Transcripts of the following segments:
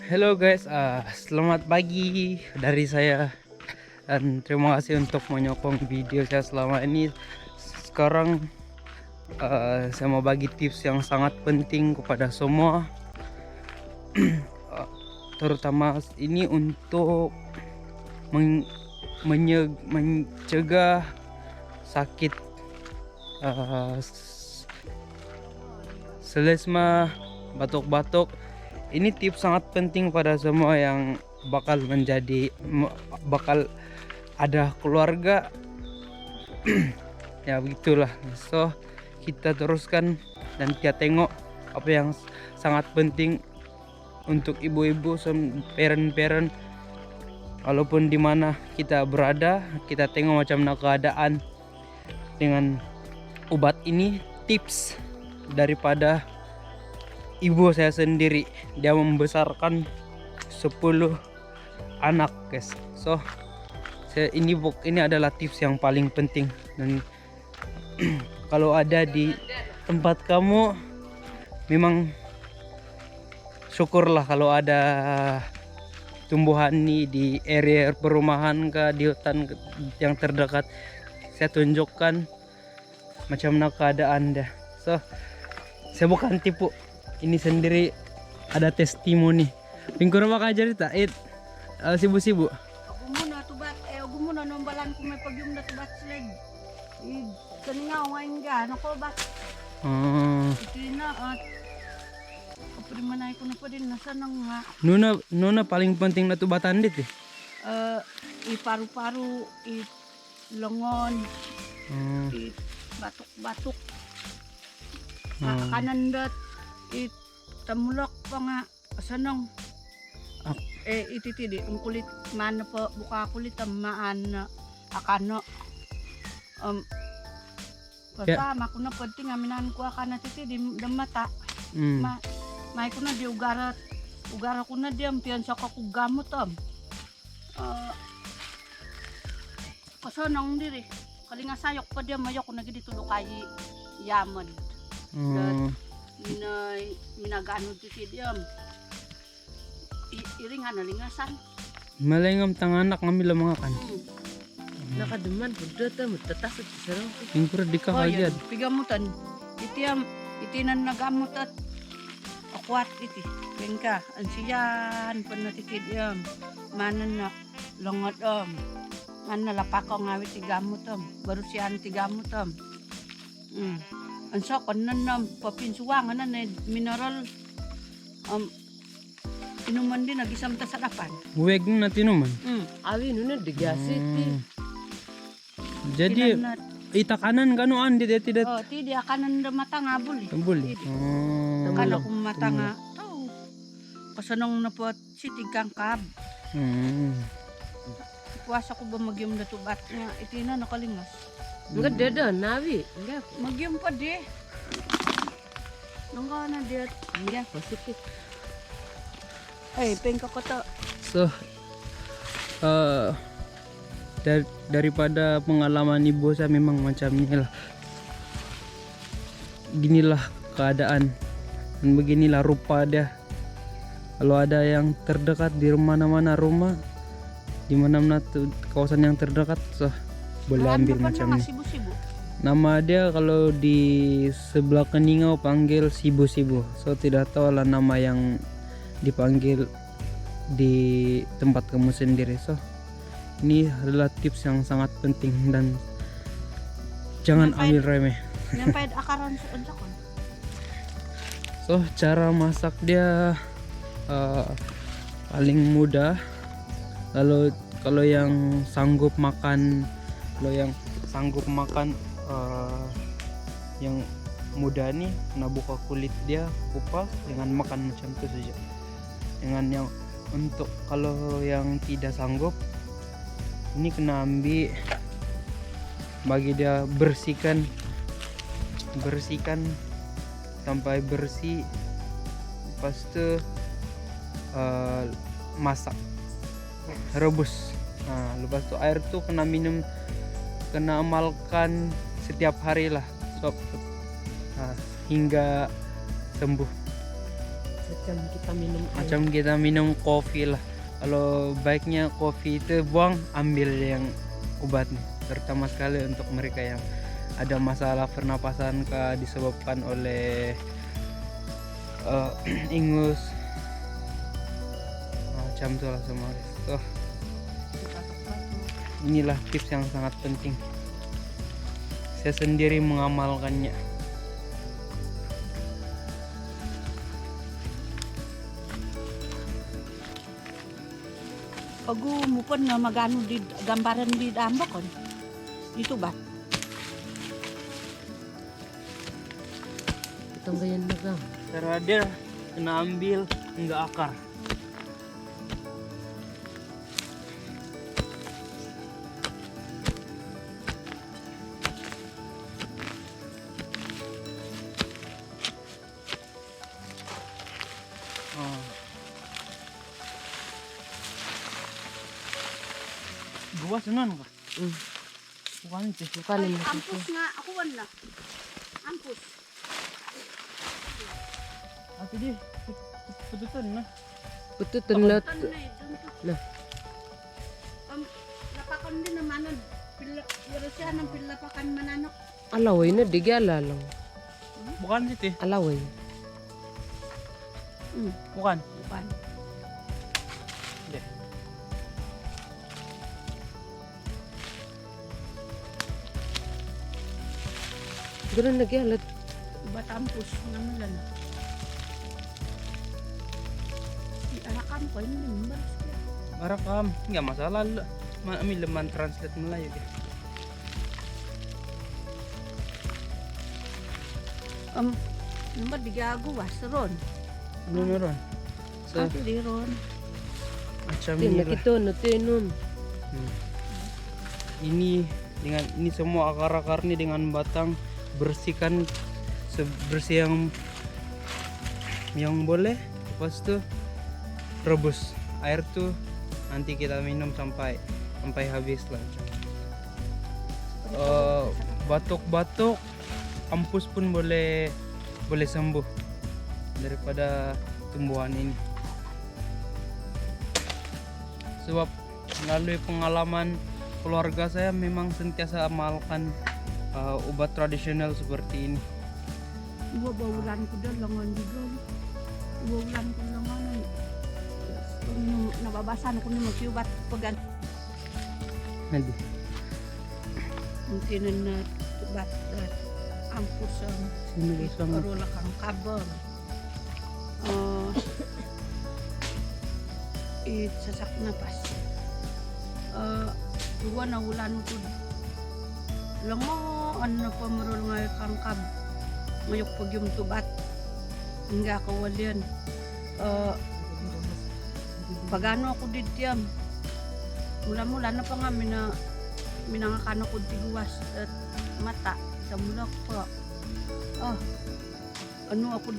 Hello guys, selamat pagi dari saya dan terima kasih untuk menyokong video saya selama ini. Sekarang saya mau bagi tips yang sangat penting kepada semua, terutama ini untuk mencegah sakit selesma, batuk-batuk. Ini tips sangat penting pada semua yang bakal ada keluarga. Ya begitulah. So kita teruskan dan kita tengok apa yang sangat penting untuk ibu-ibu, parent-parent, walaupun dimana kita berada, kita tengok macam mana keadaan dengan obat ini. Tips daripada ibu saya sendiri, dia membesarkan 10 anak guys. So ini adalah tips yang paling penting, dan kalau ada di tempat kamu, memang syukurlah kalau ada tumbuhan ini di area perumahan kah, di hutan yang terdekat. Saya tunjukkan macam mana keadaan dia. So saya bukan tipu, ini sendiri ada testimoni. Pingkur maka cerita sibu-sibu. Gumuna tubat gumuna nombalan ko may pagyum na tubat slag. Kaninga ngayon ga nakobat. Itina at kaprimanay ko na pa din nasa nang nga. Nuna paling penting na tubatan dit eh. Iparu-paru, longon, batuk-batuk. Kanan dat tamulok pa nga sanong ititidi ang kulit mana po buka kulit maan akano kasama ko na penting aminan ko akana titidi mata may ko na di ugara ko na di ampian sa kakugamot kasanong diri kalinga sayok pa di mayok ko na gidi tulo kay yaman minagano titidiyam iringan na lingasan malengam tanganak ngambil mga kan. Nakaduman budot mutatas at sarong Pingkur di ka kagad. Pigamutan itinan nagamot at akwat iti bengka ansiyan panatitidiyam manan na longot man nalapakaw ngawit tigamot baru siyan tigamot ansa kanan na papinsuwangan na mineral inuman din nagisam ta sa dapan. Huwag na tinuman. awi nuna degasiti. Jadi itakanan ganoan di tidak ti dia kanan da mata nga buli. buli. Kana kung mata nga kasanong na po si tigkangkab. Puasa ko ba magyum na tubat nga itina nakalingas. Enggak dada nawi. Enggak Magyum pa di. Nangga na diet. enggak positif. Pengka ko to. So daripada pengalaman ibu saya memang macam inilah. Ginilah keadaan dan beginilah rupa dia. Kalau ada yang terdekat di mana-mana rumah, di mana-mana kawasan yang terdekat, so boleh ambil macam ini. Sibu-sibu. Nama dia kalau di sebelah Keningau panggil sibu-sibu. So tidak tahu lah nama yang dipanggil di tempat kamu sendiri. So ini adalah tips yang sangat penting dan jangan ambil remeh. Nyampay akaran sa kon. So cara masak dia paling mudah. Lalu kalau yang sanggup makan yang mudah nih, kena buka kulit dia, kupas dengan makan macam itu saja. Dengan yang untuk kalau yang tidak sanggup, ini kena ambil bagi dia bersihkan sampai bersih, lepas itu masak, rebus. Nah, lepas itu air tuh kena amalkan setiap hari lah, hingga sembuh. Macam kita minum air. Macam kita minum kopi lah. Kalau baiknya kopi itu buang, ambil yang obatnya. Terutama sekali untuk mereka yang ada masalah pernapasan disebabkan oleh ingus macam itulah semua. So, inilah tips yang sangat penting. Saya sendiri mengamalkannya. Aku mo pun na magano di gambaran di damba kon. Dito ba? Itong ganyan na gam. Terada kena ambil enggak akar. Oh. Gua senang kok. Bukan itu. Bukan Ay, ini. ampus nga. Ako wala. Ampus. Ate di, pututan na. Pututan lahat. Tan na eh. Dun to. Lah. Lapakan din naman. Pila siya ng pilapakan mananok. Alaway na, di lang. Bukan itu. Alaway. Bukan. Bukan. Hindi. Ganun nagyalat. Iba tampus naman lang. Arakam ko ini membalas ko. Barakam, nggak masalah lah. Kami leman translate Melayu dia. Nomor digago ron. Beneran. So, Ate di ron. macam Tin, ini lah. nakito, natinum. Ini dengan ini semua akar-akar ini dengan batang bersihkan sebersih yang boleh. Lepas itu rebus air tuh nanti kita minum sampai habis lah. Batuk-batuk ampus pun boleh sembuh daripada tumbuhan ini. Sebab melalui pengalaman keluarga saya memang sentiasa amalkan obat tradisional seperti ini. Dua bulan ko doon langan di doon. 2 bulan ko langan. Nababasan ko ni magsiubat pagan. Nanti. Mungkin na tubat ampus Sini sama. Arola kang kabel. Sasak napas. Dua na ulan ko. Lango ano pa marul nga kang kab. Mayok pag yung tubat. Nga kawalian. Pagano ako ditiyam. Mula-mula na pa nga minangakano ko tiguwas at mata sa mulak pa. Ano ako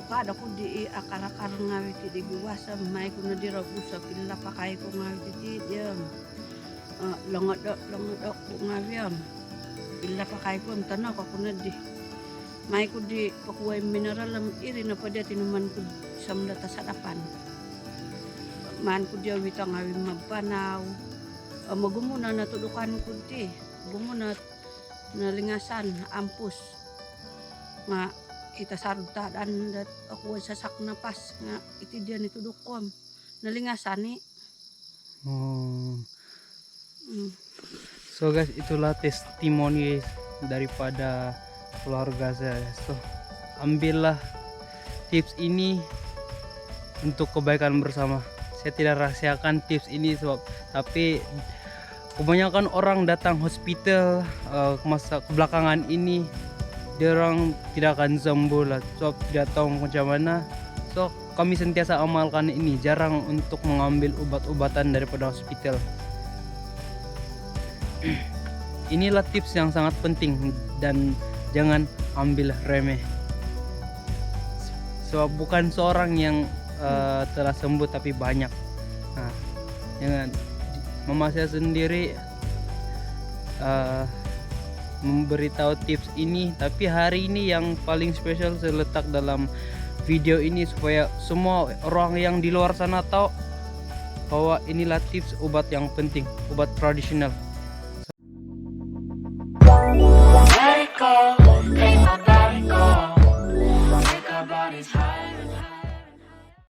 kada ko di akar-akar nga witi di guwasa may ko na di ragu sa pila pa kay ko nga witi diyam. Langad ko nga wiyam. Pila pa kay ko ang tanaw ko na di. May ko di pakuway mineral ang iri na pa di tinuman ko sa mlata sa dapan. Man ko di awita nga wim magpanaw. Magumuna na tudukan ko di. Gumuna na lingasan, ampus. Nga itasarod tadaan dat ako sasak napas nga iti diyan ito dukom. Nalingasan ni. So guys, itulah testimoni daripada keluarga saya. So ambillah tips ini untuk kebaikan bersama. Saya tidak rahasiakan tips ini sebab tapi kebanyakan orang datang hospital masa kebelakangan ini dia orang tidak akan sembuh lah, so tidak tahu macam mana. So kami sentiasa amalkan ini, jarang untuk mengambil obat-obatan daripada hospital. Inilah tips yang sangat penting dan jangan ambil remeh. Sebab bukan seorang yang telah sembuh tapi banyak. Nah, jangan. Mama saya sendiri memberitahu tips ini, tapi hari ini yang paling spesial saya letak dalam video ini supaya semua orang yang di luar sana tahu bahwa inilah tips obat yang penting, obat tradisional. Let it go.